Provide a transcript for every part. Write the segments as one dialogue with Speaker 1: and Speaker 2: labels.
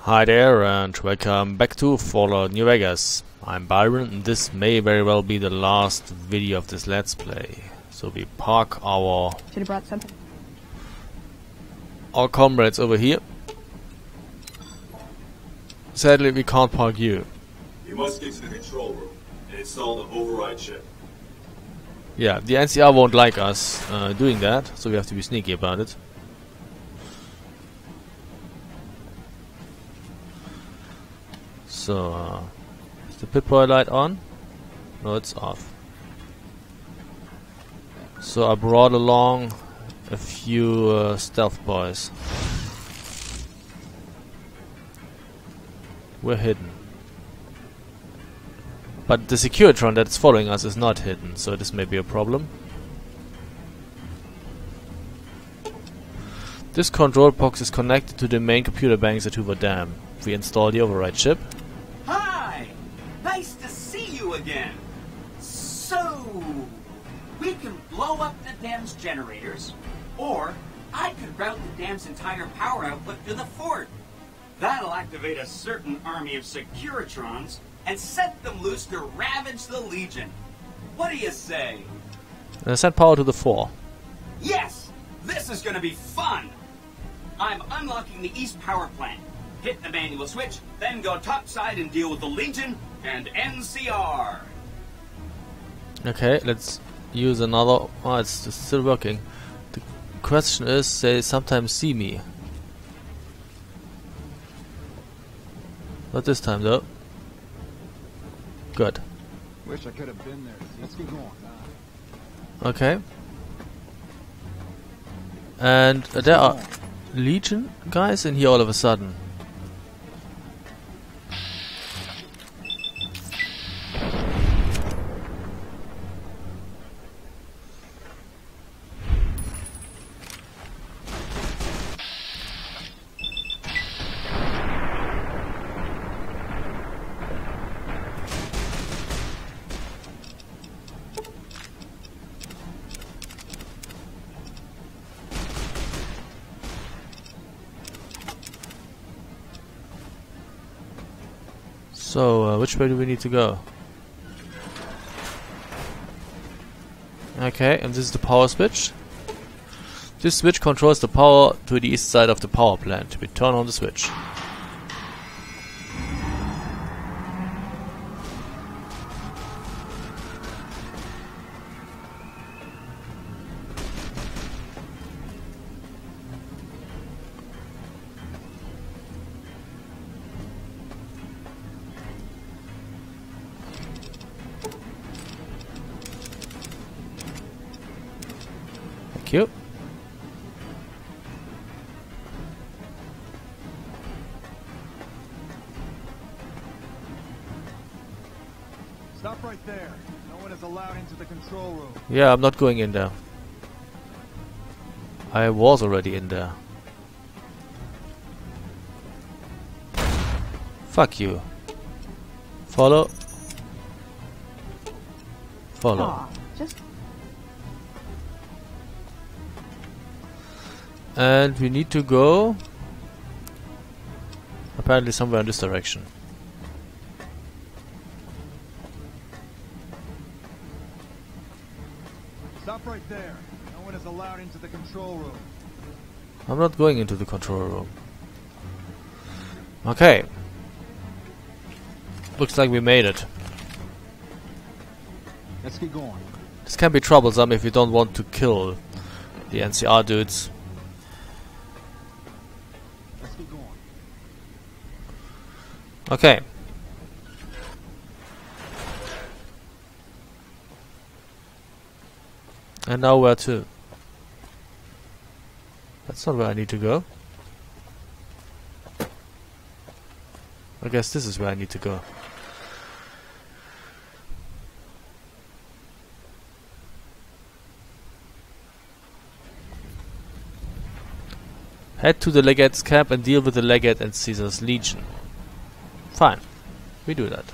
Speaker 1: Hi there and welcome back to Fallout New Vegas. I'm Byron and this may very well be the last video of this Let's Play. So we park our
Speaker 2: Should have brought something.
Speaker 1: our comrades over here. Sadly we can't park you.
Speaker 3: You must get to the control room and install the override chip.
Speaker 1: Yeah, the NCR won't like us doing that, so we have to be sneaky about it. So, is the Pip-Boy light on? No, it's off. So I brought along a few stealth boys. We're hidden. But the Securitron that's following us is not hidden, so this may be a problem. This control box is connected to the main computer banks at Hoover Dam. We install the override chip.
Speaker 4: Hi! Nice to see you again! So, we can blow up the dam's generators, or I could route the dam's entire power output to the fort. That'll activate a certain army of Securitrons and set them loose to ravage the Legion. What do you say?
Speaker 1: Send power to the 4.
Speaker 4: Yes! This is gonna be fun! I'm unlocking the East Power Plant. Hit the manual switch, then go topside and deal with the Legion and NCR.
Speaker 1: Okay, let's use another. Oh, it's still working. The question is, they sometimes see me. Not this time though. Good.
Speaker 5: Wish I could have been there. Let's get going.
Speaker 1: Okay. And there are Legion guys in here all of a sudden. So, which way do we need to go? Okay, and this is the power switch. This switch controls the power to the east side of the power plant. We turn on the switch. Thank you.
Speaker 5: Stop right there. No one is allowed into the control room.
Speaker 1: Yeah, I'm not going in there. I was already in there. Fuck you. Follow. Follow.
Speaker 2: Aw, just
Speaker 1: And we need to go apparently somewhere in this direction.
Speaker 5: Stop right there. No one is allowed into the control room.
Speaker 1: I'm not going into the control room. Okay. Looks like we made it.
Speaker 5: Let's get going.
Speaker 1: This can be troublesome if you don't want to kill the NCR dudes.
Speaker 5: Let's get going.
Speaker 1: Okay. And now where to? That's not where I need to go. I guess this is where I need to go. Head to the Legate's camp and deal with the Legate and Caesar's Legion. Fine. We do that.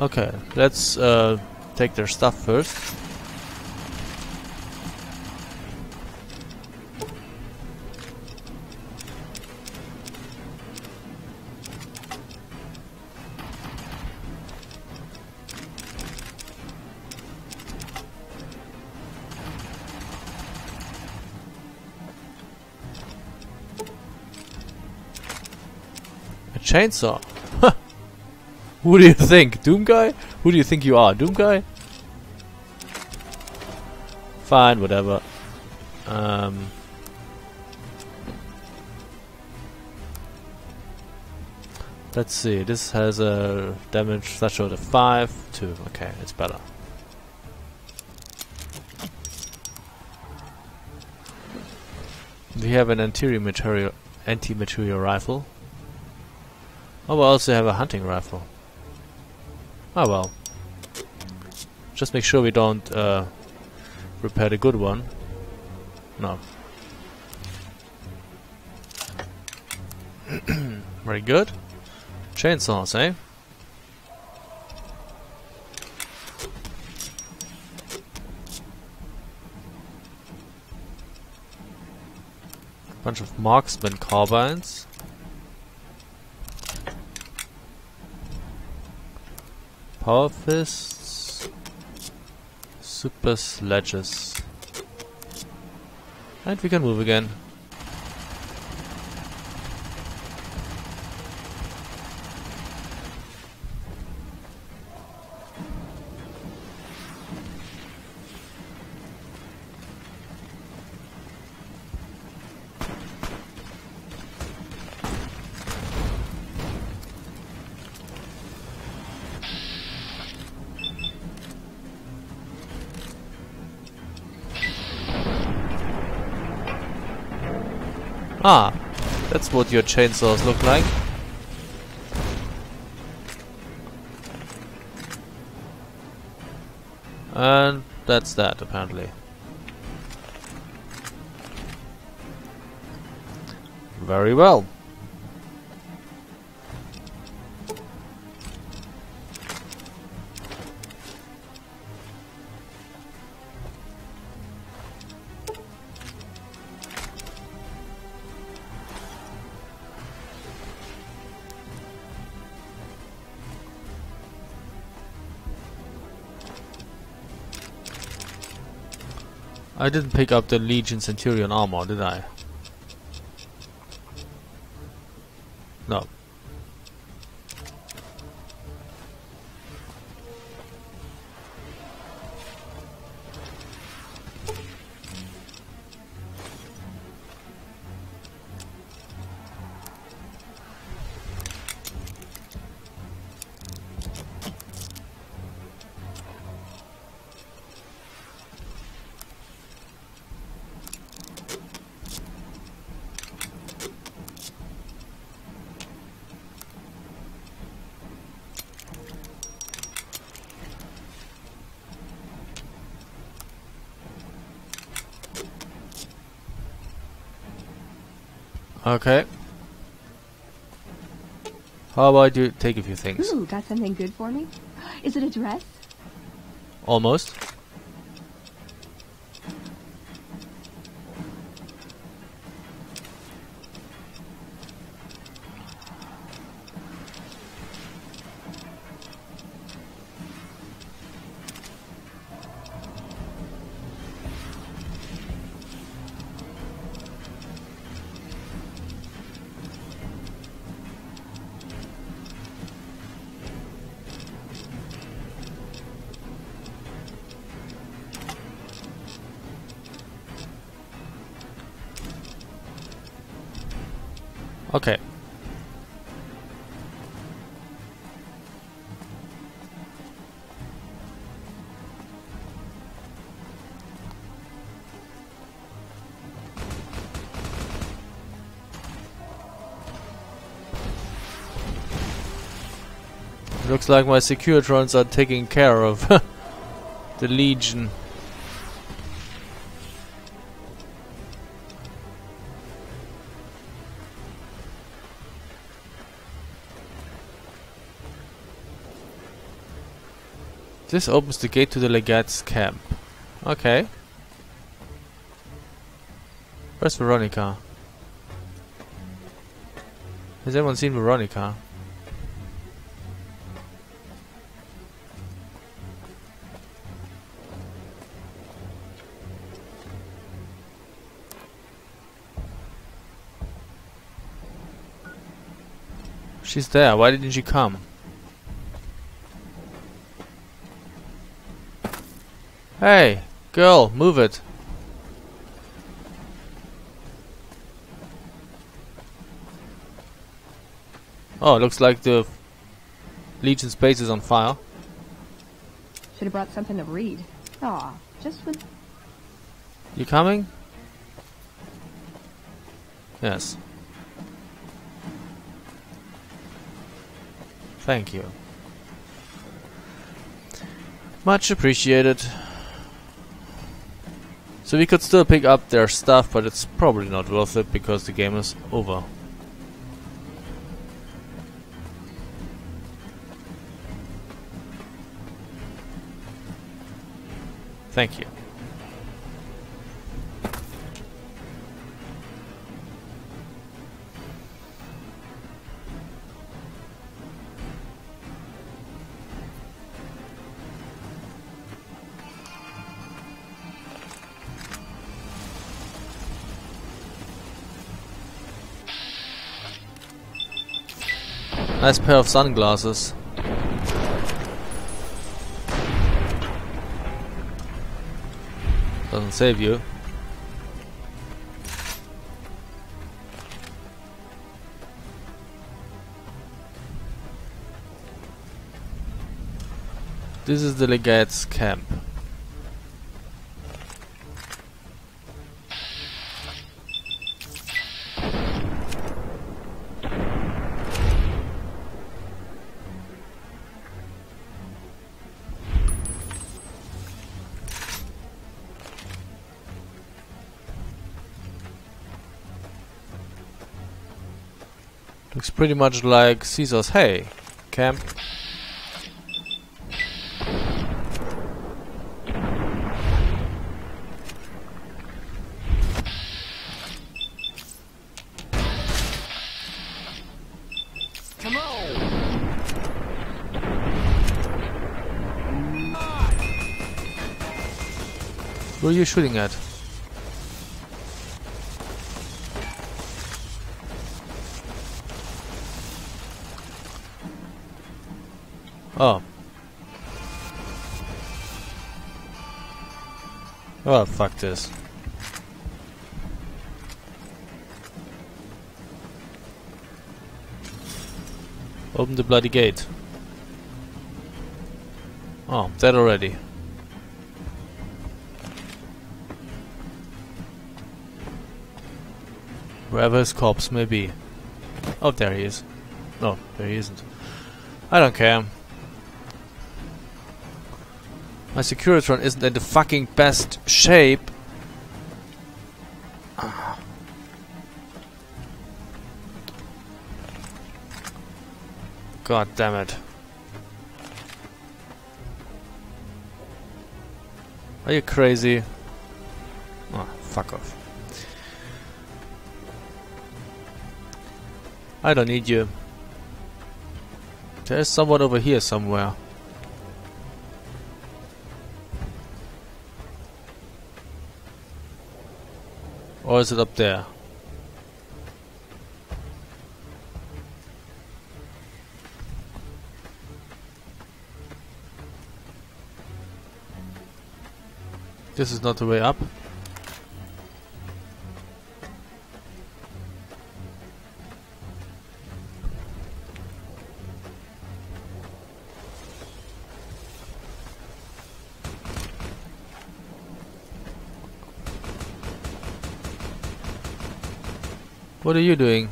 Speaker 1: Okay, let's take their stuff first. A chainsaw. Who do you think? Doom Guy? Who do you think you are? Doom Guy? Fine, whatever. Let's see. This has a damage threshold of 5, 2. Okay, it's better. We have an anti-material rifle. Oh, we also have a hunting rifle. Oh well. Just make sure we don't repair the good one. No. Very good. Chainsaws, eh? Bunch of marksman carbines. Power fists, super sledges, and we can move again. Ah, that's what your chainsaws look like. And that's that, apparently. Very well. I didn't pick up the Legion Centurion armor, did I? No. Okay. How about you take a few things?
Speaker 2: Ooh, got something good for me? Is it a dress?
Speaker 1: Almost. Okay. Looks like my Securitrons are taking care of the Legion. This opens the gate to the Legate's camp. Okay. Where's Veronica? Has anyone seen Veronica? She's there. Why didn't she come? Hey, girl, move it. Oh, it looks like the Legion's base is on fire.
Speaker 2: Should have brought something to read. Aw, just with...
Speaker 1: You coming? Yes. Thank you. Much appreciated. So we could still pick up their stuff, but it's probably not worth it because the game is over. Thank you. Nice pair of sunglasses. Doesn't save you. This is the Legate's camp. Looks pretty much like Caesar's. Hey, camp.
Speaker 5: Come on!
Speaker 1: Who are you shooting at? Oh. Oh, fuck this. Open the bloody gate. Oh, dead already. Wherever his corpse may be. Oh, there he is. No, there he isn't. I don't care. My Securitron isn't in the fucking best shape. God damn it. Are you crazy? Oh, fuck off. I don't need you. There's someone over here somewhere. Or is it up there? This is not the way up. What are you doing?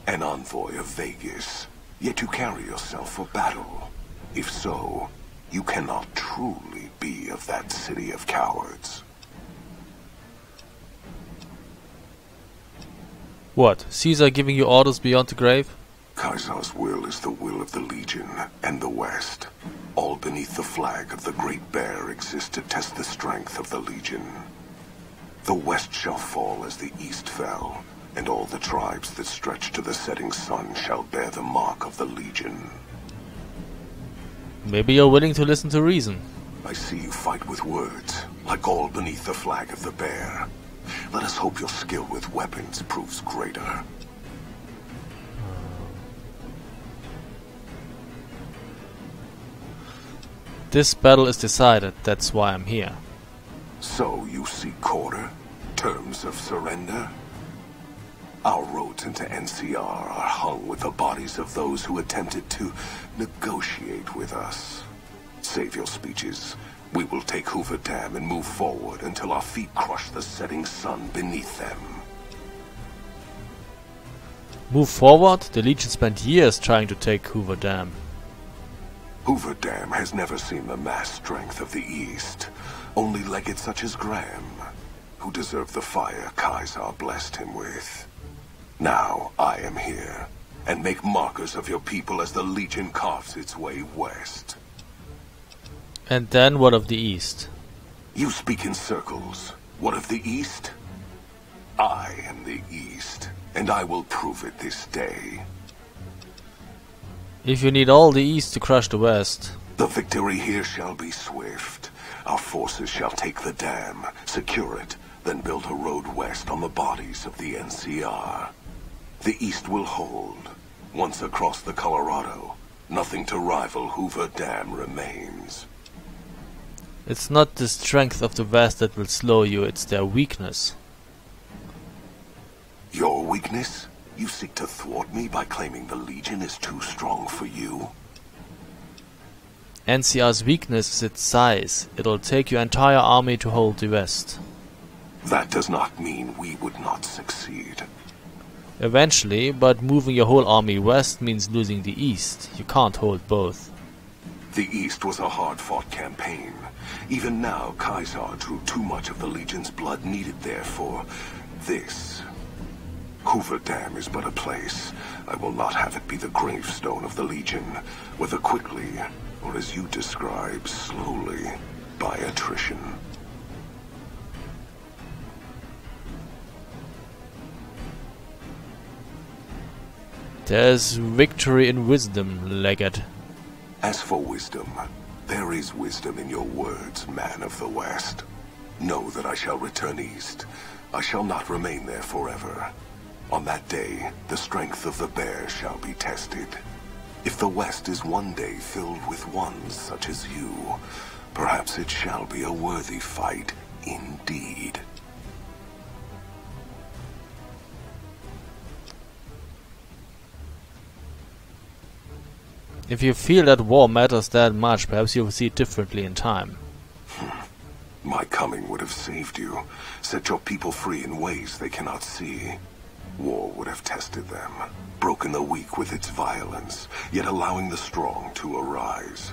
Speaker 6: An envoy of Vegas, yet you carry yourself for battle. If so, you cannot truly be of that city of cowards.
Speaker 1: What? Caesar giving you orders beyond the grave?
Speaker 6: Kaisar's will is the will of the Legion and the West. All beneath the flag of the Great Bear exists to test the strength of the Legion. The West shall fall as the East fell, and all the tribes that stretch to the setting sun shall bear the mark of the Legion.
Speaker 1: Maybe you're willing to listen to reason.
Speaker 6: I see you fight with words, like all beneath the flag of the Bear. Let us hope your skill with weapons proves greater.
Speaker 1: This battle is decided, that's why I'm here.
Speaker 6: So you seek quarter? Terms of surrender? Our roads into NCR are hung with the bodies of those who attempted to negotiate with us. Save your speeches. We will take Hoover Dam and move forward until our feet crush the setting sun beneath them.
Speaker 1: Move forward? The Legion spent years trying to take Hoover Dam.
Speaker 6: Hoover Dam has never seen the mass strength of the East. Only legates such as Graham, who deserve the fire Kaisar blessed him with. Now I am here, and make markers of your people as the Legion carves its way west.
Speaker 1: And then what of the East?
Speaker 6: You speak in circles. What of the East? I am the East, and I will prove it this day.
Speaker 1: If you need all the East to crush the West...
Speaker 6: The victory here shall be swift. Our forces shall take the dam, secure it, then build a road west on the bodies of the NCR. The East will hold. Once across the Colorado, nothing to rival Hoover Dam remains.
Speaker 1: It's not the strength of the West that will slow you, it's their weakness.
Speaker 6: Your weakness? You seek to thwart me by claiming the Legion is too strong for you?
Speaker 1: NCR's weakness is its size. It'll take your entire army to hold the West.
Speaker 6: That does not mean we would not succeed.
Speaker 1: Eventually, but moving your whole army west means losing the East. You can't hold both.
Speaker 6: The East was a hard-fought campaign. Even now, Kaisar drew too much of the Legion's blood needed there for this. Hoover Dam is but a place. I will not have it be the gravestone of the Legion, whether quickly, or as you describe, slowly, by attrition.
Speaker 1: There's victory in wisdom, Legate.
Speaker 6: As for wisdom, there is wisdom in your words, man of the West. Know that I shall return east. I shall not remain there forever. On that day, the strength of the Bear shall be tested. If the West is one day filled with ones such as you, perhaps it shall be a worthy fight indeed.
Speaker 1: If you feel that war matters that much, perhaps you'll see it differently in time.
Speaker 6: My coming would have saved you, set your people free in ways they cannot see. War would have tested them, broken the weak with its violence, yet allowing the strong to arise.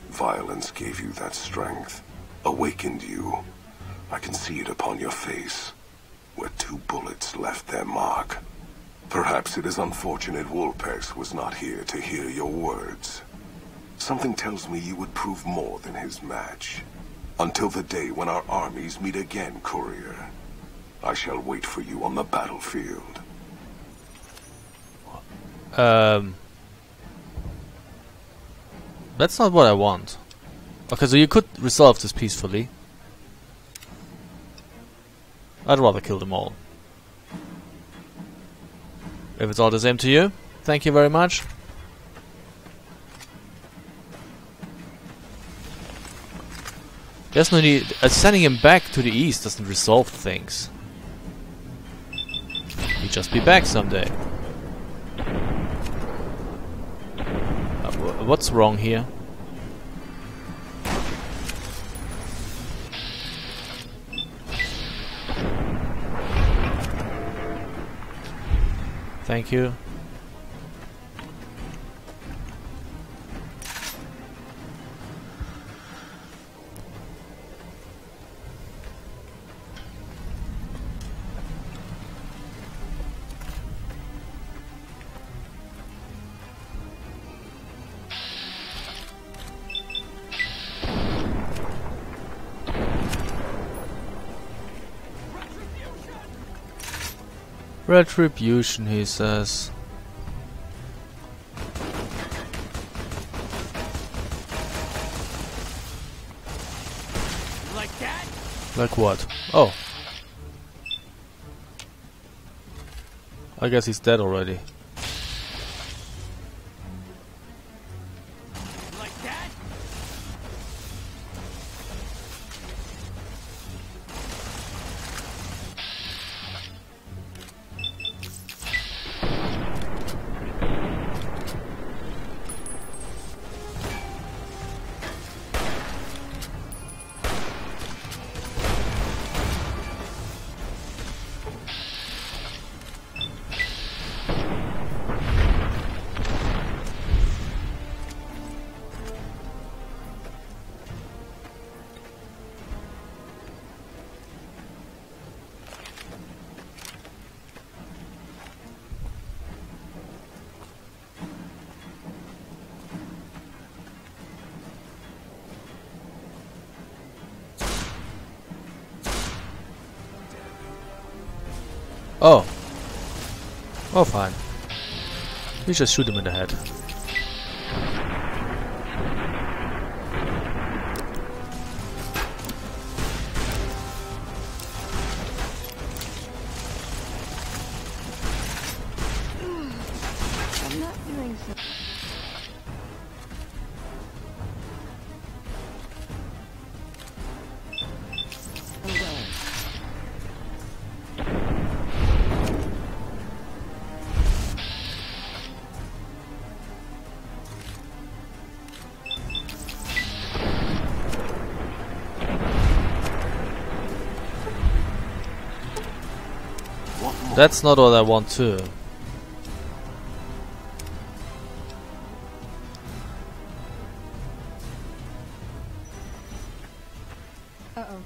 Speaker 6: Violence gave you that strength, awakened you. I can see it upon your face, where 2 bullets left their mark. Perhaps it is unfortunate Wolpex was not here to hear your words. Something tells me you would prove more than his match. Until the day when our armies meet again, Courier. I shall wait for you on the battlefield.
Speaker 1: That's not what I want. Okay, so you could resolve this peacefully. I'd rather kill them all. If it's all the same to you, thank you very much. There's no need. Sending him back to the east doesn't resolve things. He'll just be back someday. What's wrong here? Thank you. Retribution, he says.
Speaker 5: Like that?
Speaker 1: Like what? Oh. I guess he's dead already.
Speaker 5: Like that?
Speaker 1: Oh. Oh, fine. We just shoot him in the head.
Speaker 2: I'm not doing so.
Speaker 1: That's not what I want to.
Speaker 2: Uh-oh.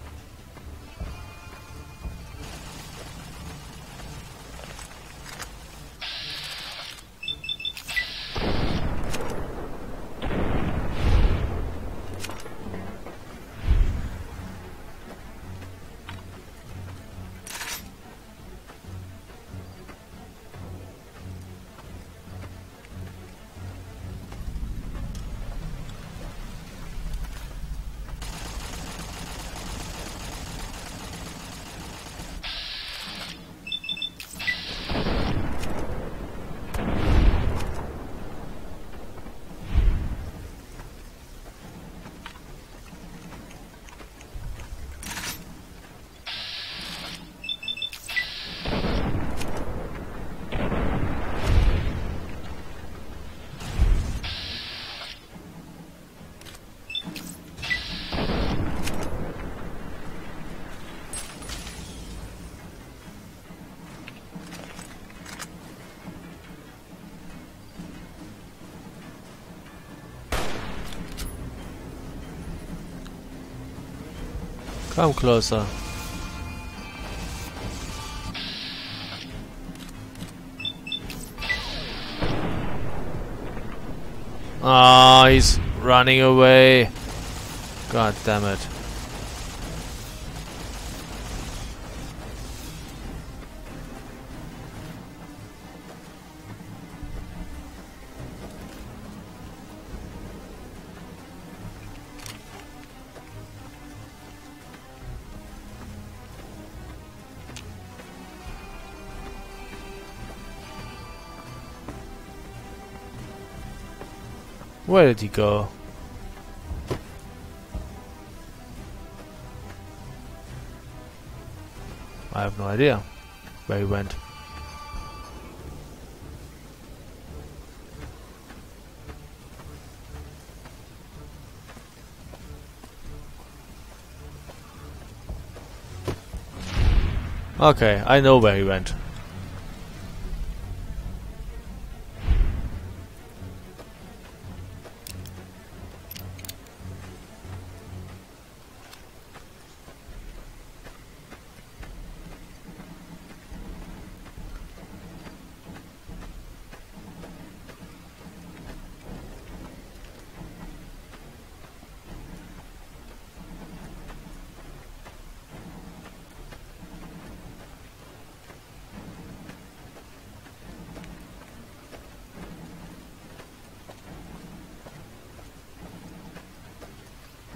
Speaker 1: Come closer. Ah, he's running away. God damn it. Where did he go? I have no idea where he went. Okay, I know where he went.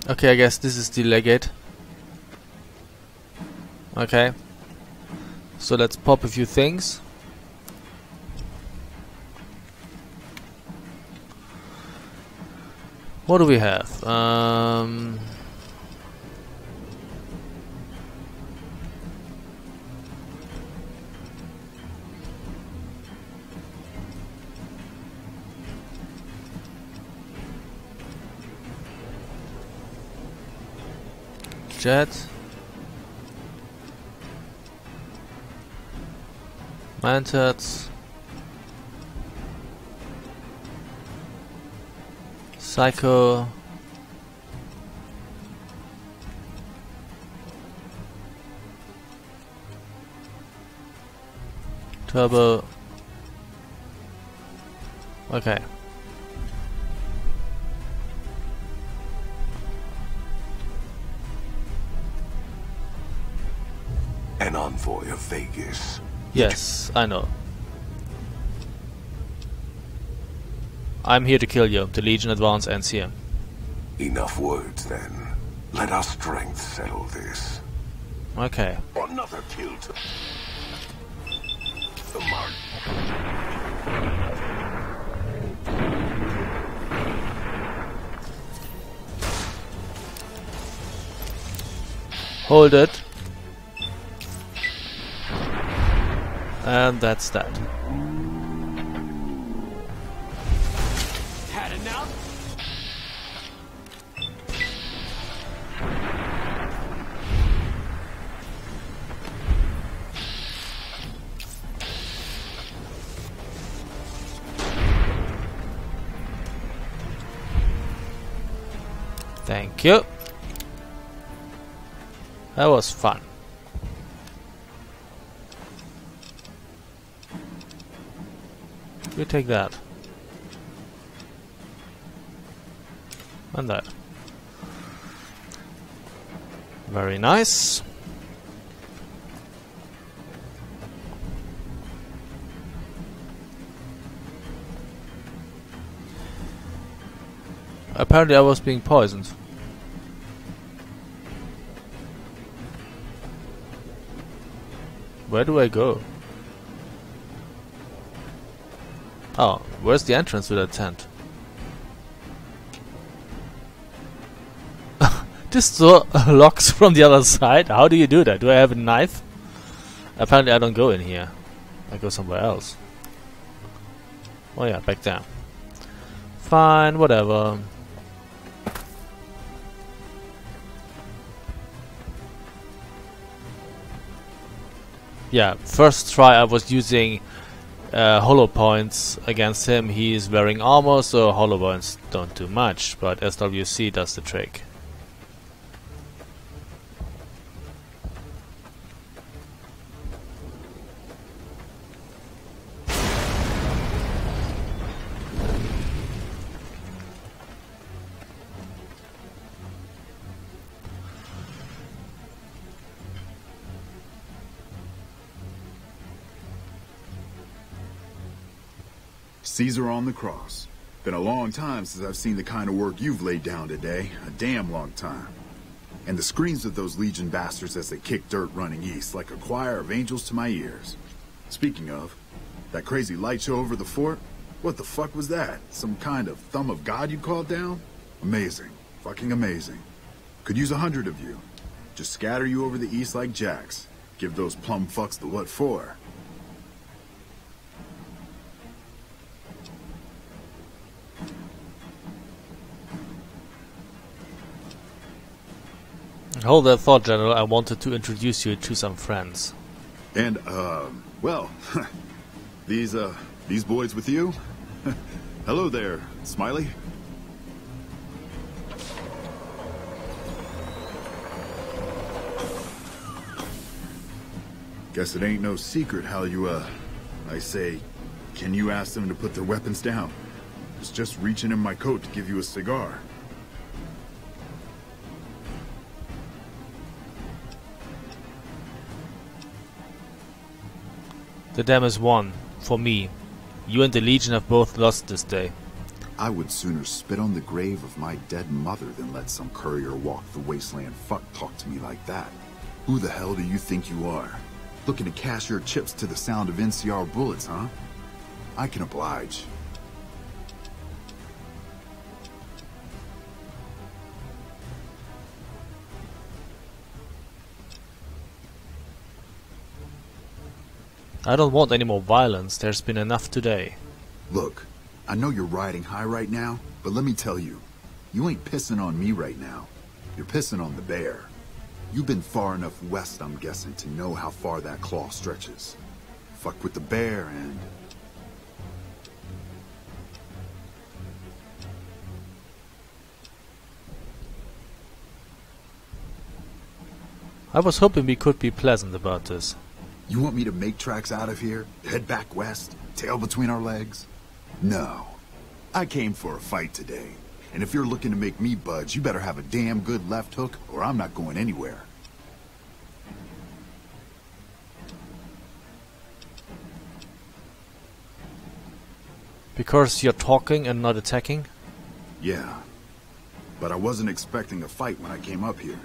Speaker 1: Okay, I guess this is the legate. Okay. So let's pop a few things. What do we have? Jet. Mantats. Psycho. Turbo. Okay.
Speaker 6: An envoy of Vegas.
Speaker 1: Yes, I know. I'm here to kill you. The Legion Advance ends here.
Speaker 6: Enough words, then. Let our strength settle this.
Speaker 1: Okay.
Speaker 6: Another kill to the mark.
Speaker 1: Hold it. And that's that.
Speaker 4: Had enough?
Speaker 1: Thank you. That was fun. You take that. And that. Very nice. Apparently I was being poisoned. Where do I go? Oh, where's the entrance to that tent? This door locks from the other side? How do you do that? Do I have a knife? Apparently I don't go in here. I go somewhere else. Oh yeah, back down. Fine, whatever. Yeah, first try I was using hollow points against him. He is wearing armor, so hollow points don't do much, but SWC does the trick.
Speaker 7: Caesar on the cross. Been a long time since I've seen the kind of work you've laid down today. A damn long time. And the screams of those Legion bastards as they kick dirt running east like a choir of angels to my ears. Speaking of, that crazy light show over the fort? What the fuck was that? Some kind of thumb of God you called down? Amazing. Fucking amazing. Could use 100 of you. Just scatter you over the east like jacks. Give those plum fucks the what for.
Speaker 1: Hold that thought, General. I wanted to introduce you to some friends.
Speaker 7: And, well, these boys with you? Hello there, Smiley. Guess it ain't no secret how you, I say, can you ask them to put their weapons down? Was just reaching in my coat to give you a cigar.
Speaker 1: The dam is won. For me. You and the Legion have both lost this day.
Speaker 7: I would sooner spit on the grave of my dead mother than let some courier walk the wasteland fuck talk to me like that. Who the hell do you think you are? Looking to cash your chips to the sound of NCR bullets, huh? I can oblige.
Speaker 1: I don't want any more violence. There's been enough today.
Speaker 7: Look, I know you're riding high right now, but let me tell you, you ain't pissing on me right now. You're pissing on the bear. You've been far enough west, I'm guessing, to know how far that claw stretches. Fuck with the bear and...
Speaker 1: I was hoping we could be pleasant about this.
Speaker 7: You want me to make tracks out of here? Head back west? Tail between our legs? No. I came for a fight today. And if you're looking to make me budge, you better have a damn good left hook, or I'm not going anywhere.
Speaker 1: Because you're talking and not attacking?
Speaker 7: Yeah. But I wasn't expecting a fight when I came up here.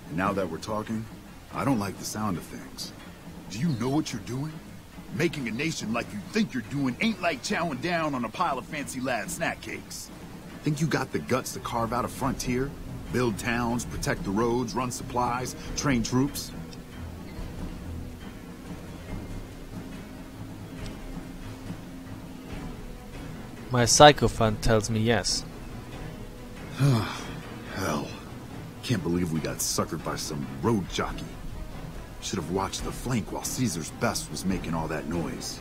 Speaker 7: And now that we're talking, I don't like the sound of things. Do you know what you're doing? Making a nation like you think you're doing ain't like chowing down on a pile of fancy lad snack cakes. Think you got the guts to carve out a frontier? Build towns, protect the roads, run supplies, train troops?
Speaker 1: My sycophant tells me yes.
Speaker 7: Hell. Can't believe we got suckered by some road jockey. Should have watched the flank while Caesar's best was making all that noise.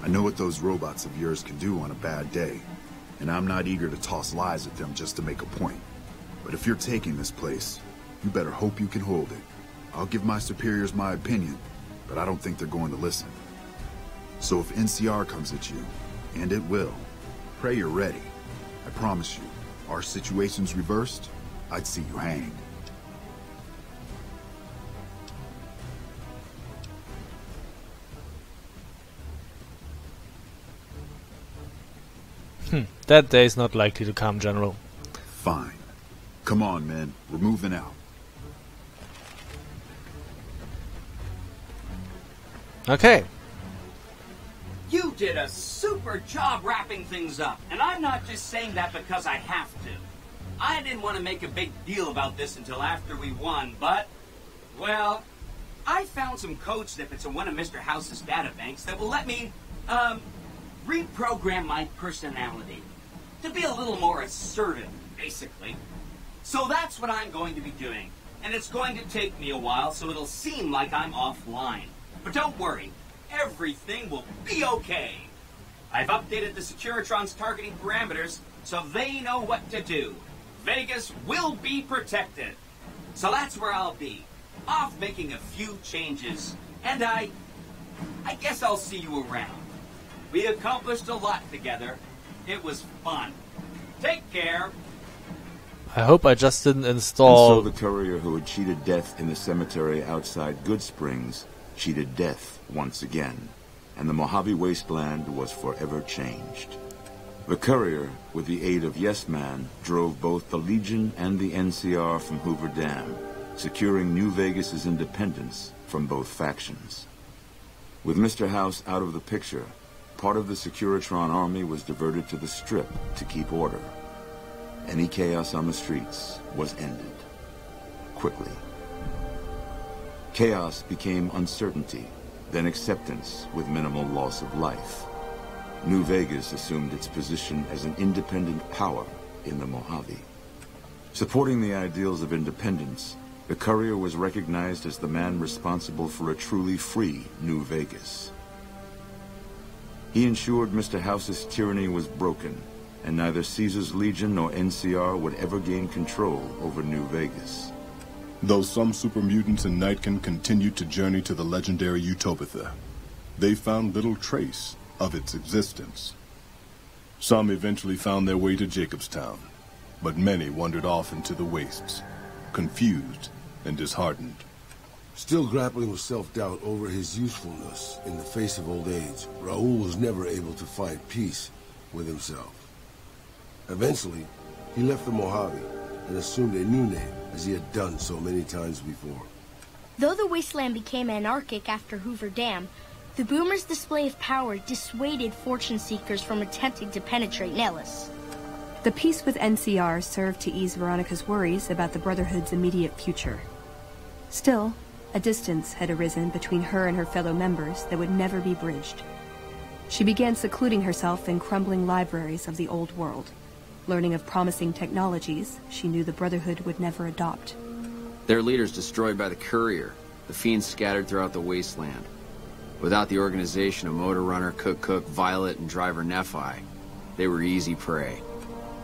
Speaker 7: I know what those robots of yours can do on a bad day, and I'm not eager to toss lies at them just to make a point. But if you're taking this place, you better hope you can hold it. I'll give my superiors my opinion, but I don't think they're going to listen. So if NCR comes at you, and it will, pray you're ready. I promise you, our situation's reversed, I'd see you hanged.
Speaker 1: That day's not likely to come, General.
Speaker 7: Fine. Come on, men. We're moving out.
Speaker 1: Okay.
Speaker 4: You did a super job wrapping things up, and I'm not just saying that because I have to. I didn't want to make a big deal about this until after we won, but, well, I found some code snippets in one of Mr. House's databanks that will let me, reprogram my personality to be a little more assertive, basically. So that's what I'm going to be doing, and it's going to take me a while, so it'll seem like I'm offline. But don't worry, everything will be okay. I've updated the Securitron's targeting parameters, so they know what to do. Vegas will be protected. So that's where I'll be, off making a few changes, and I guess I'll see you around. We accomplished a lot together. It was fun. Take care.
Speaker 1: I hope I just didn't
Speaker 8: And
Speaker 1: install...
Speaker 8: so the courier who had cheated death in the cemetery outside Goodsprings cheated death once again, and the Mojave Wasteland was forever changed. The courier, with the aid of Yes Man, drove both the Legion and the NCR from Hoover Dam, securing New Vegas's independence from both factions. With Mr. House out of the picture, part of the Securitron army was diverted to the Strip to keep order. Any chaos on the streets was ended. Quickly. Chaos became uncertainty, then acceptance with minimal loss of life. New Vegas assumed its position as an independent power in the Mojave. Supporting the ideals of independence, the courier was recognized as the man responsible for a truly free New Vegas. He ensured Mr. House's tyranny was broken, and neither Caesar's Legion nor NCR would ever gain control over New Vegas.
Speaker 9: Though some super mutants in Nightkin continued to journey to the legendary Utopia, they found little trace of its existence. Some eventually found their way to Jacobstown, but many wandered off into the wastes, confused and disheartened.
Speaker 10: Still grappling with self-doubt over his usefulness in the face of old age, Raoul was never able to find peace with himself. Eventually, he left the Mojave and assumed a new name, as he had done so many times before.
Speaker 11: Though the wasteland became anarchic after Hoover Dam, the Boomers' display of power dissuaded fortune seekers from attempting to penetrate Nellis.
Speaker 2: The peace with NCR served to ease Veronica's worries about the Brotherhood's immediate future. Still, a distance had arisen between her and her fellow members that would never be bridged. She began secluding herself in crumbling libraries of the old world, learning of promising technologies she knew the Brotherhood would never adopt.
Speaker 12: Their leaders destroyed by the Courier, the fiends scattered throughout the wasteland. Without the organization of Motor Runner, Cook, Violet, and Driver Nephi, they were easy prey.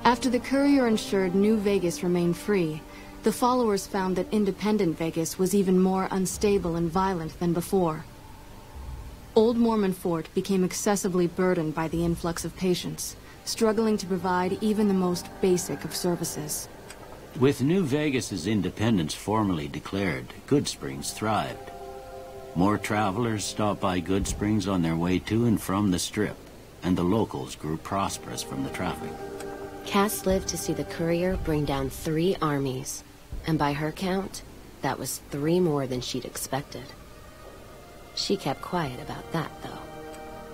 Speaker 13: After the Courier ensured New Vegas remained free, the followers found that independent Vegas was even more unstable and violent than before. Old Mormon Fort became excessively burdened by the influx of patients, struggling to provide even the most basic of services.
Speaker 14: With New Vegas's independence formally declared, Goodsprings thrived. More travelers stopped by Goodsprings on their way to and from the Strip, and the locals grew prosperous from the traffic.
Speaker 15: Cass lived to see the Courier bring down 3 armies, and by her count, that was 3 more than she'd expected. She kept quiet about that, though.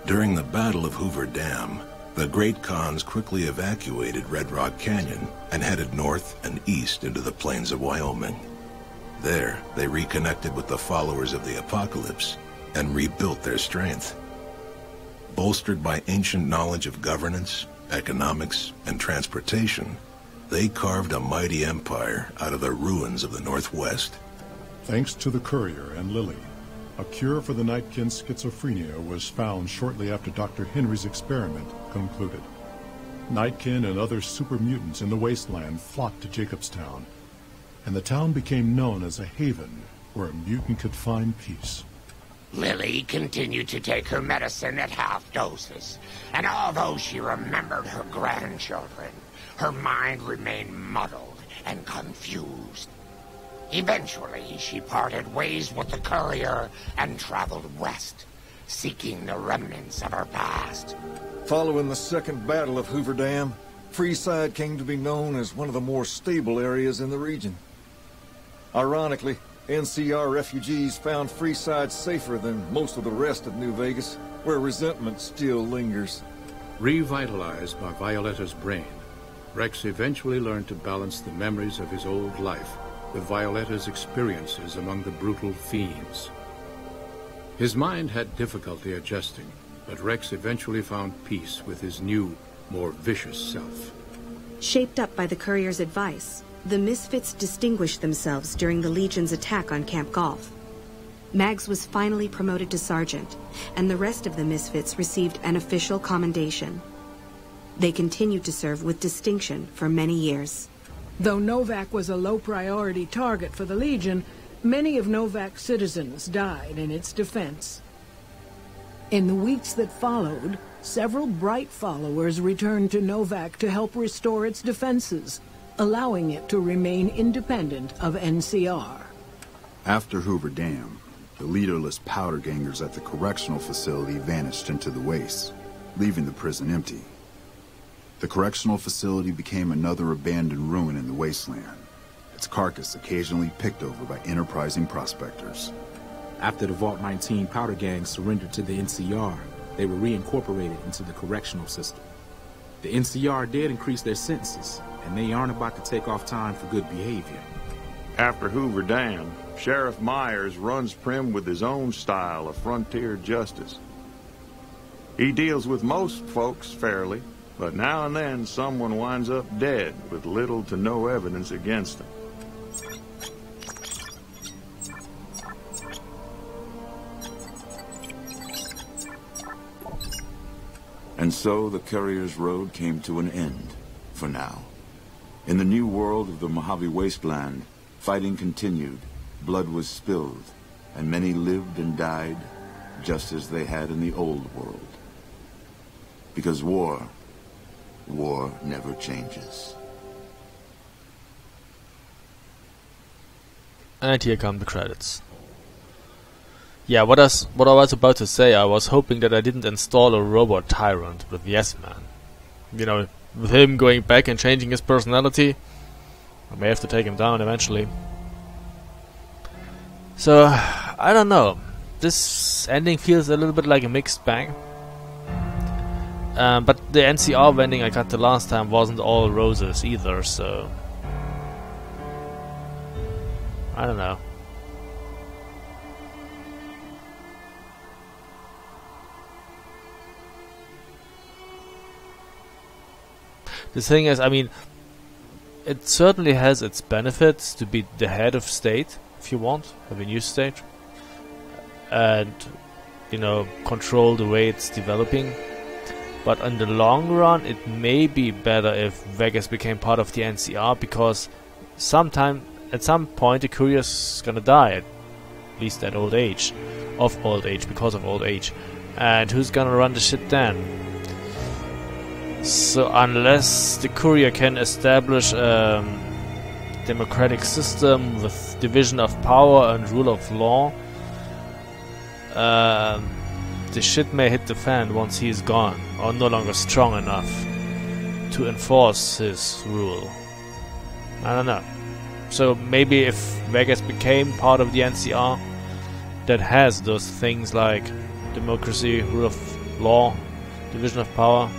Speaker 6: During the Battle of Hoover Dam, the Great Khans quickly evacuated Red Rock Canyon and headed north and east into the plains of Wyoming. There, they reconnected with the followers of the Apocalypse and rebuilt their strength. Bolstered by ancient knowledge of governance, economics, and transportation, they carved a mighty empire out of the ruins of the Northwest.
Speaker 9: Thanks to the Courier and Lily, a cure for the Nightkin's schizophrenia was found shortly after Dr. Henry's experiment concluded. Nightkin and other super mutants in the wasteland flocked to Jacobstown, and the town became known as a haven where a mutant could find peace.
Speaker 16: Lily continued to take her medicine at half doses, and although she remembered her grandchildren, her mind remained muddled and confused. Eventually, she parted ways with the Courier and traveled west, seeking the remnants of her past.
Speaker 17: Following the Second Battle of Hoover Dam, Freeside came to be known as one of the more stable areas in the region. Ironically, NCR refugees found Freeside safer than most of the rest of New Vegas, where resentment still lingers.
Speaker 18: Revitalized by Violetta's brain, Rex eventually learned to balance the memories of his old life with Violetta's experiences among the brutal fiends. His mind had difficulty adjusting, but Rex eventually found peace with his new, more vicious self.
Speaker 19: Shaped up by the Courier's advice, the Misfits distinguished themselves during the Legion's attack on Camp Golf. Mags was finally promoted to sergeant, and the rest of the Misfits received an official commendation. They continued to serve with distinction for many years.
Speaker 20: Though Novak was a low-priority target for the Legion, many of Novak's citizens died in its defense. In the weeks that followed, several Bright followers returned to Novak to help restore its defenses, allowing it to remain independent of NCR.
Speaker 7: After Hoover Dam, the leaderless powder gangers at the correctional facility vanished into the wastes, leaving the prison empty. The correctional facility became another abandoned ruin in the wasteland, its carcass occasionally picked over by enterprising prospectors.
Speaker 21: After the Vault 19 powder gang surrendered to the NCR, they were reincorporated into the correctional system. The NCR did increase their sentences, and they aren't about to take off time for good behavior.
Speaker 22: After Hoover Dam, Sheriff Myers runs Primm with his own style of frontier justice. He deals with most folks fairly, but now and then someone winds up dead with little to no evidence against them.
Speaker 8: And so the Courier's road came to an end, for now. In the new world of the Mojave Wasteland, fighting continued, blood was spilled, and many lived and died just as they had in the old world. Because war never changes.
Speaker 1: And here come the credits. Yeah, what I was about to say, I was hoping that I didn't install a robot tyrant with Yes Man. You know, with him going back and changing his personality, I may have to take him down eventually. So, I don't know. This ending feels a little bit like a mixed bag. But the NCR ending I got the last time wasn't all roses either, so... I don't know. The thing is, I mean, it certainly has its benefits to be the head of state, if you want, have a new state, and, you know, control the way it's developing. But in the long run, it may be better if Vegas became part of the NCR, because at some point the courier's gonna die, at least at old age, because of old age. And who's gonna run the shit then? So unless the courier can establish a democratic system with division of power and rule of law, the shit may hit the fan once he's gone, or no longer strong enough to enforce his rule. I don't know. So maybe if Vegas became part of the NCR that has those things like democracy, rule of law, division of power,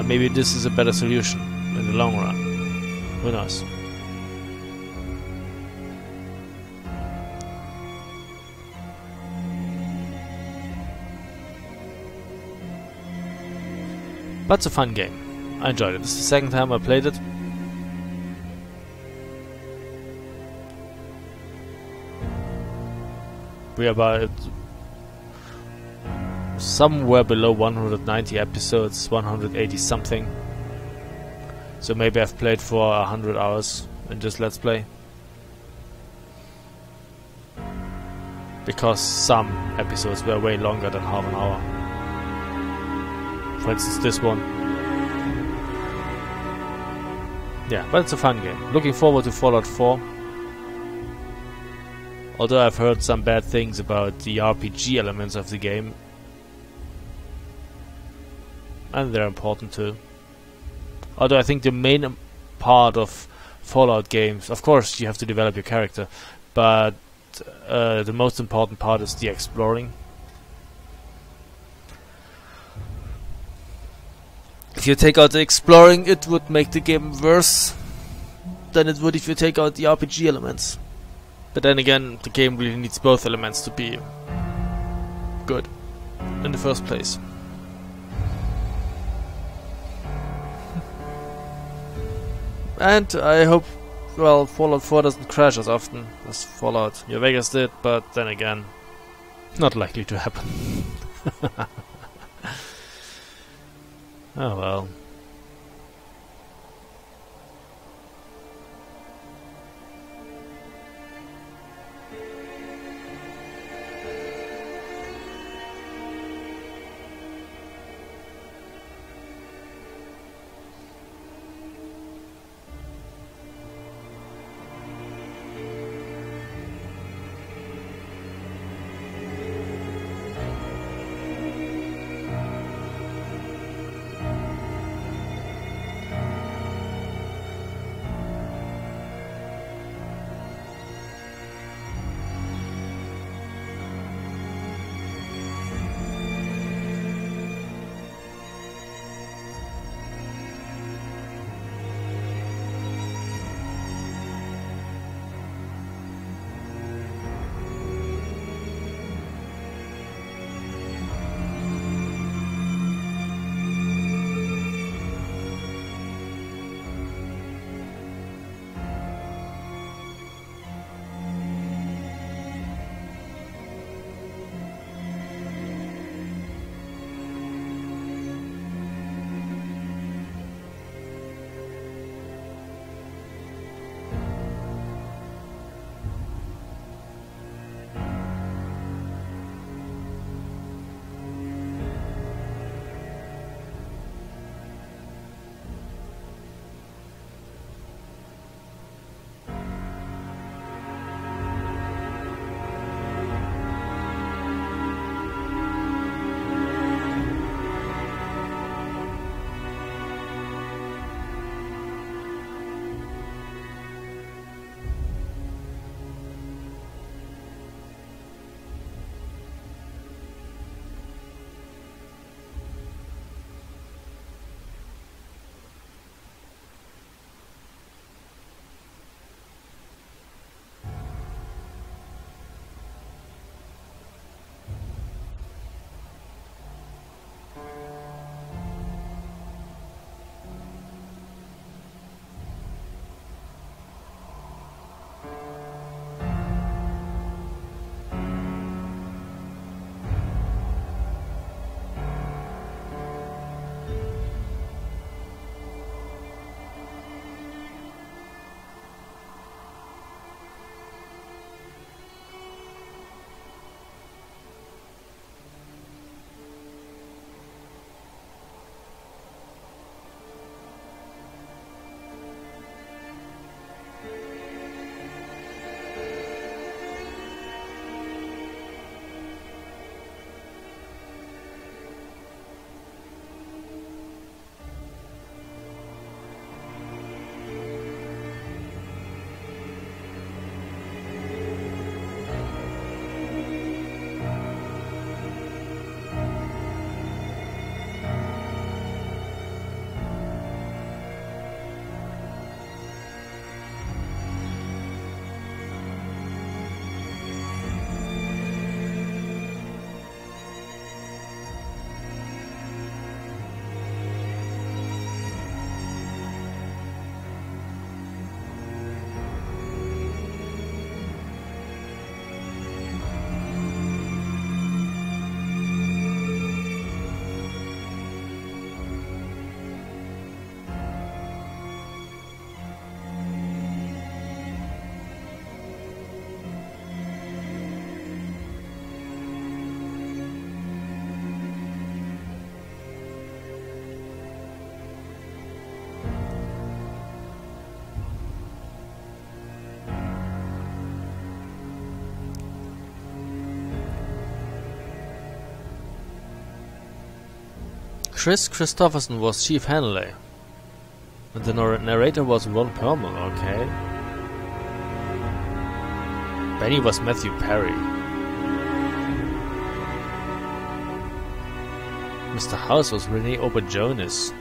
Speaker 1: maybe this is a better solution in the long run. Who knows? But it's a fun game. I enjoyed it. This is the second time I played it. We are about somewhere below 190 episodes, 180 something. So maybe I've played for 100 hours in this Let's Play. Because some episodes were way longer than half an hour. For instance, this one. Yeah, but it's a fun game. Looking forward to Fallout 4. Although I've heard some bad things about the RPG elements of the game. And they're important too. Although I think the main part of Fallout games, of course you have to develop your character, but the most important part is the exploring. If you take out the exploring, it would make the game worse than it would if you take out the RPG elements. But then again, the game really needs both elements to be good in the first place. And I hope, well, Fallout 4 doesn't crash as often as Fallout New Vegas did, but then again, not likely to happen. Oh well. Chris Christopherson was Chief Hanley. And the narrator was Ron Perlman, okay. Benny was Matthew Perry. Mr. House was Renee Auberjonis.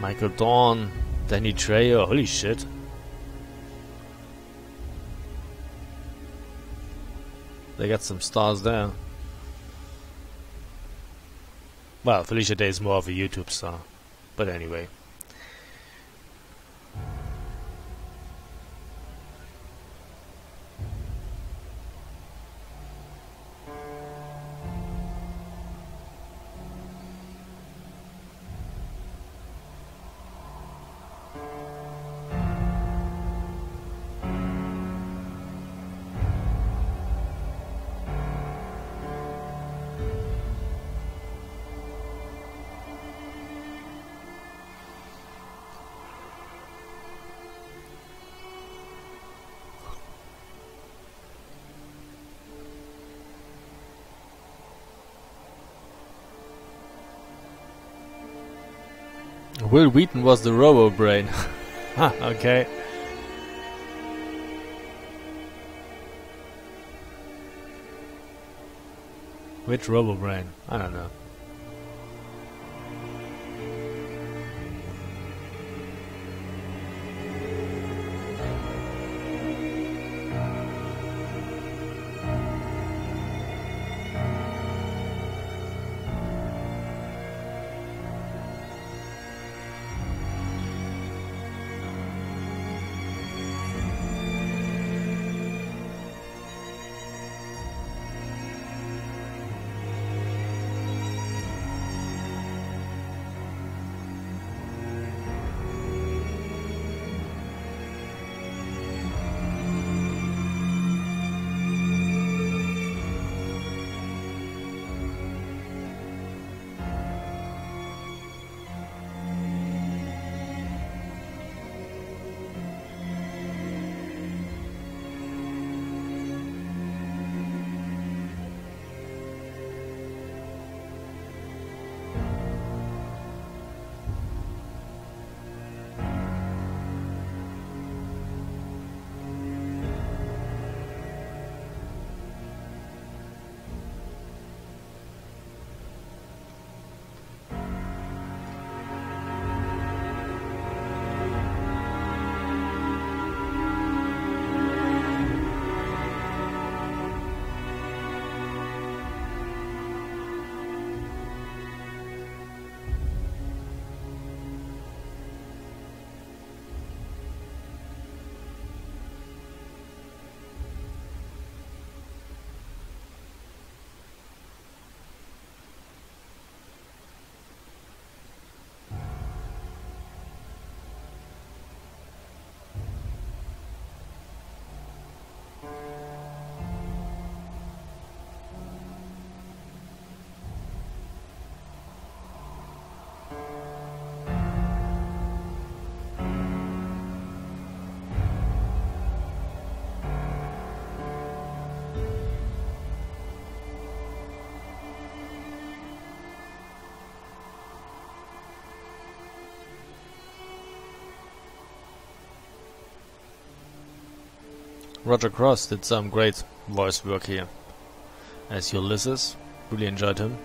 Speaker 1: Michael Dorn, Danny Trejo, holy shit. They got some stars there. Well, Felicia Day is more of a YouTube star. But anyway. Will Wheaton was the Robo-Brain. Okay. Which Robo-Brain? I don't know. Roger Cross did some great voice work here as Ulysses. Really enjoyed him.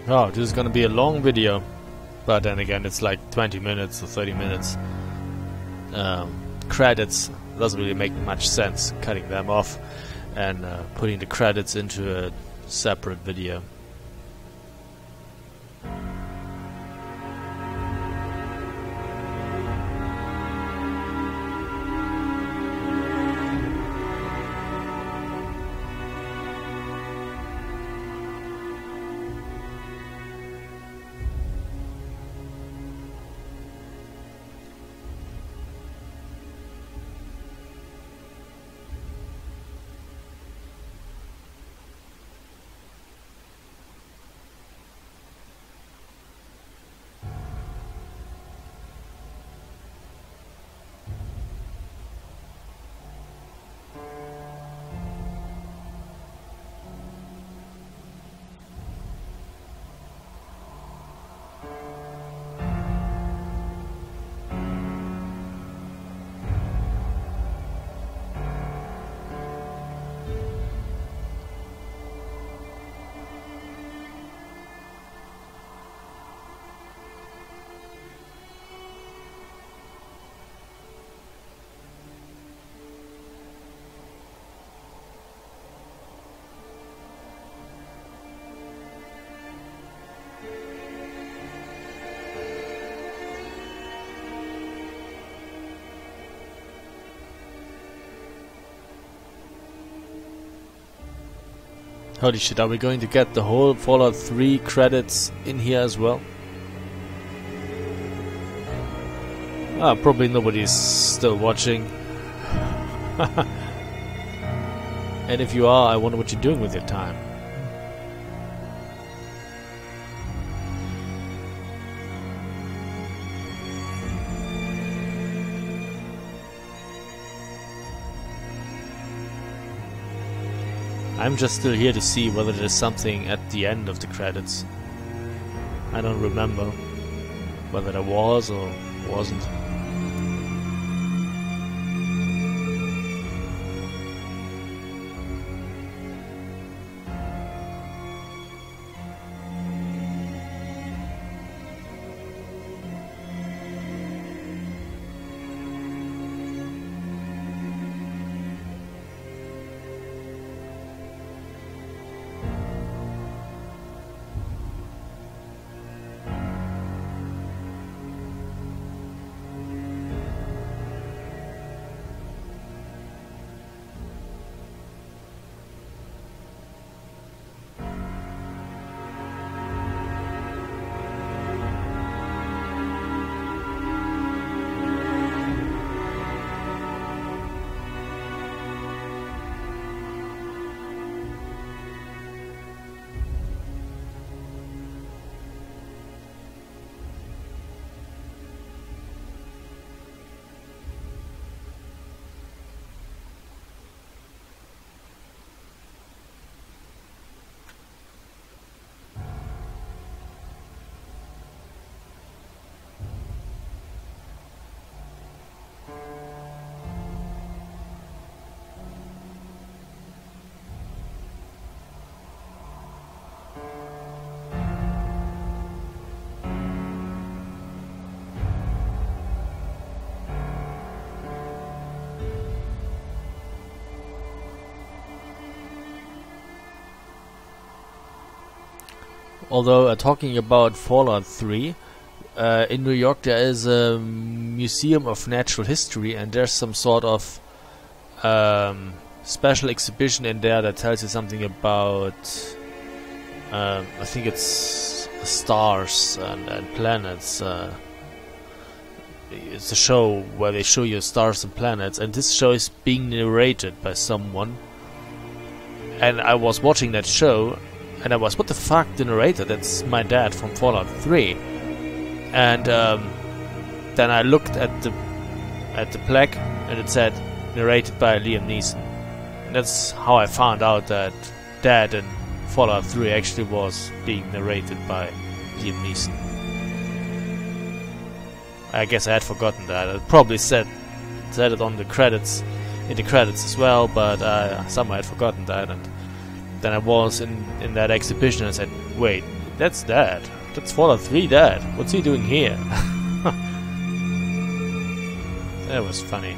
Speaker 1: Oh, this is gonna be a long video, but then again, it's like 20 minutes or 30 minutes. Credits doesn't really make much sense cutting them off and putting the credits into a separate video. Holy shit, are we going to get the whole Fallout 3 credits in here as well? Ah, probably nobody's still watching. And if you are, I wonder what you're doing with your time. I'm just still here to see whether there's something at the end of the credits. I don't remember whether there was or wasn't. Although talking about Fallout 3, in New York there is a Museum of Natural History, and there's some sort of special exhibition in there that tells you something about I think it's stars and planets. It's a show where they show you stars and planets, and this show is being narrated by someone. And I was watching that show, and I was, what the fuck, the narrator? That's my dad from Fallout 3. And then I looked at the plaque, and it said narrated by Liam Neeson. And that's how I found out that Dad in Fallout 3 actually was being narrated by Liam Neeson. I guess I had forgotten that. I probably said it on the credits, in the credits as well, but somehow I had forgotten that. And then I was in that exhibition and I said, wait, That's Dad. That's Fallout 3 Dad. What's he doing here? That was funny.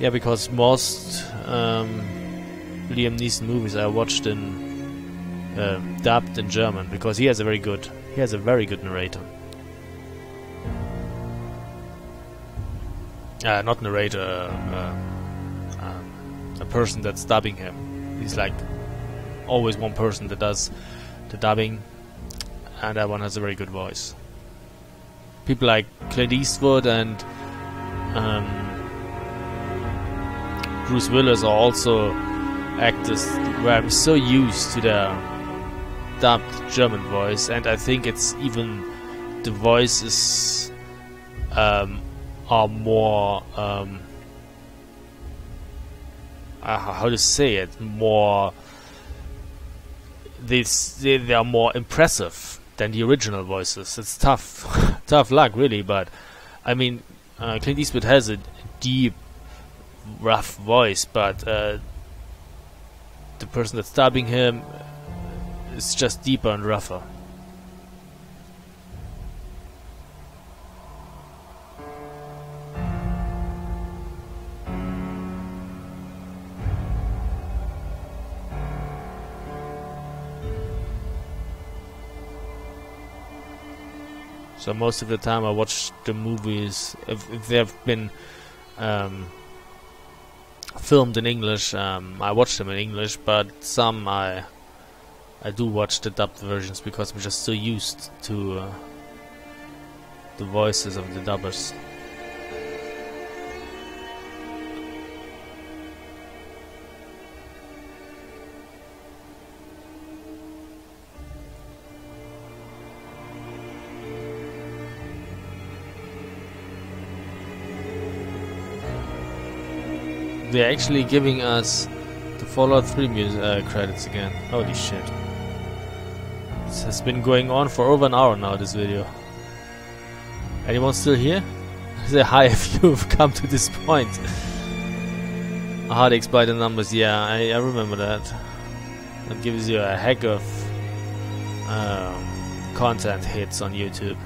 Speaker 1: Yeah, because most Liam Neeson movies I watched in dubbed in German, because he has a very good narrator. Not narrator, a person that's dubbing him. He's like always one person that does the dubbing, and that one has a very good voice. People like Clint Eastwood and Bruce Willis are also actors where I'm so used to their dubbed German voice, and I think it's even the voices are more how to say it, more they are more impressive than the original voices. It's tough luck really, but I mean Clint Eastwood has a deep, rough voice, but the person that's dubbing him is just deeper and rougher. So most of the time I watch the movies, if they have been filmed in English, I watch them in English, but some I do watch the dubbed versions because I'm just so used to the voices of the dubbers. They're actually giving us the Fallout 3 credits again. Holy shit. This has been going on for over an hour now, this video. Anyone still here? Say hi if you've come to this point. Hard X by the numbers, yeah, I remember that. That gives you a heck of content hits on YouTube.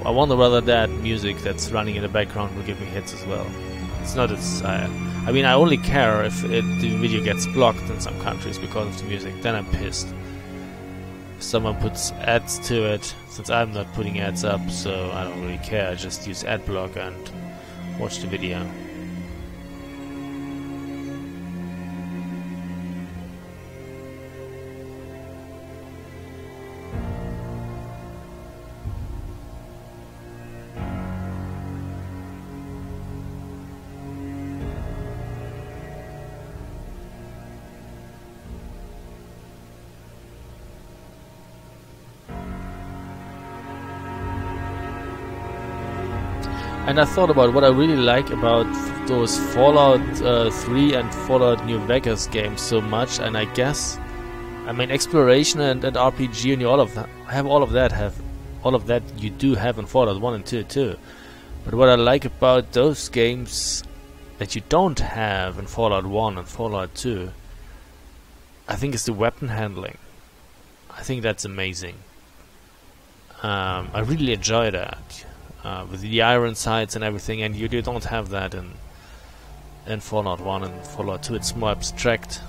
Speaker 1: I wonder whether that music that's running in the background will give me hits as well. It's not as I mean, I only care if the video gets blocked in some countries because of the music. Then I'm pissed. If someone puts ads to it, since I'm not putting ads up, so I don't really care. I just use AdBlock and watch the video. And I thought about what I really like about those Fallout 3 and Fallout New Vegas games so much, and I guess, I mean, exploration and RPG and all of that you do have in Fallout 1 and 2 too. But what I like about those games that you don't have in Fallout 1 and Fallout 2, I think is the weapon handling. I think that's amazing. I really enjoy that. With the iron sights and everything, and you don't have that in Fallout 1 and Fallout 2. It's more abstract.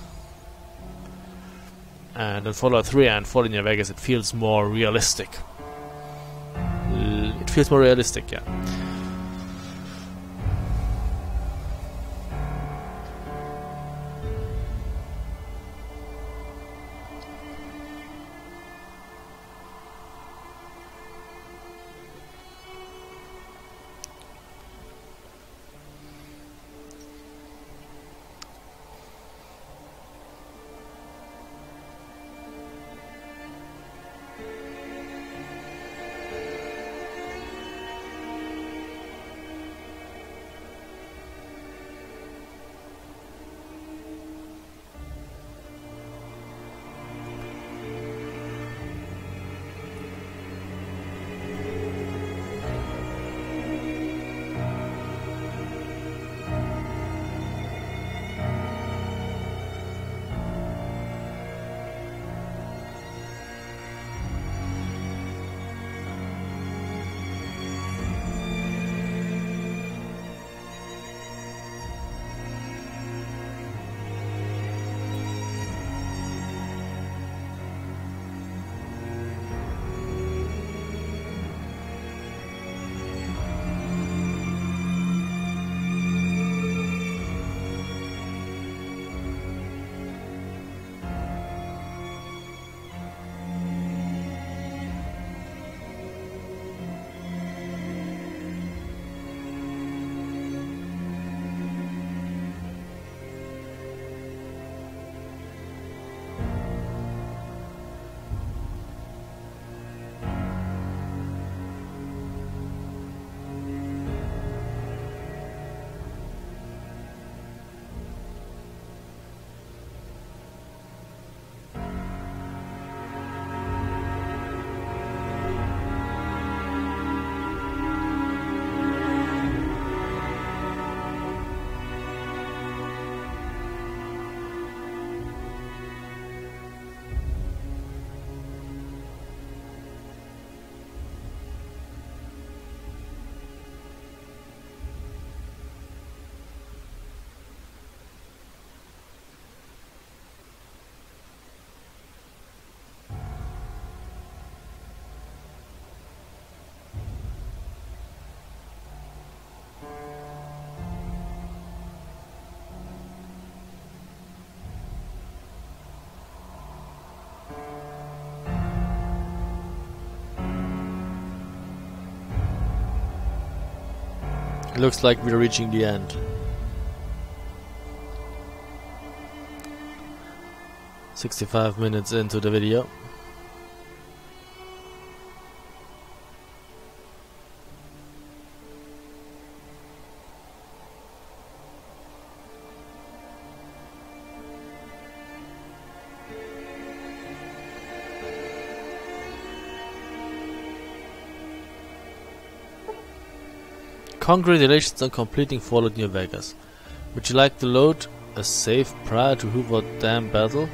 Speaker 1: And in Fallout 3 and Fallout New Vegas it feels more realistic. It feels more realistic, yeah. It looks like we're reaching the end. "65 minutes into the video. Congratulations on completing Fallout New Vegas. Would you like to load a save prior to Hoover Dam battle?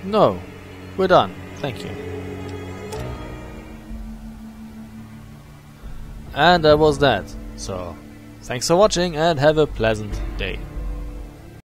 Speaker 1: No. We're done. Thank you. And that was that. So, thanks for watching and have a pleasant day.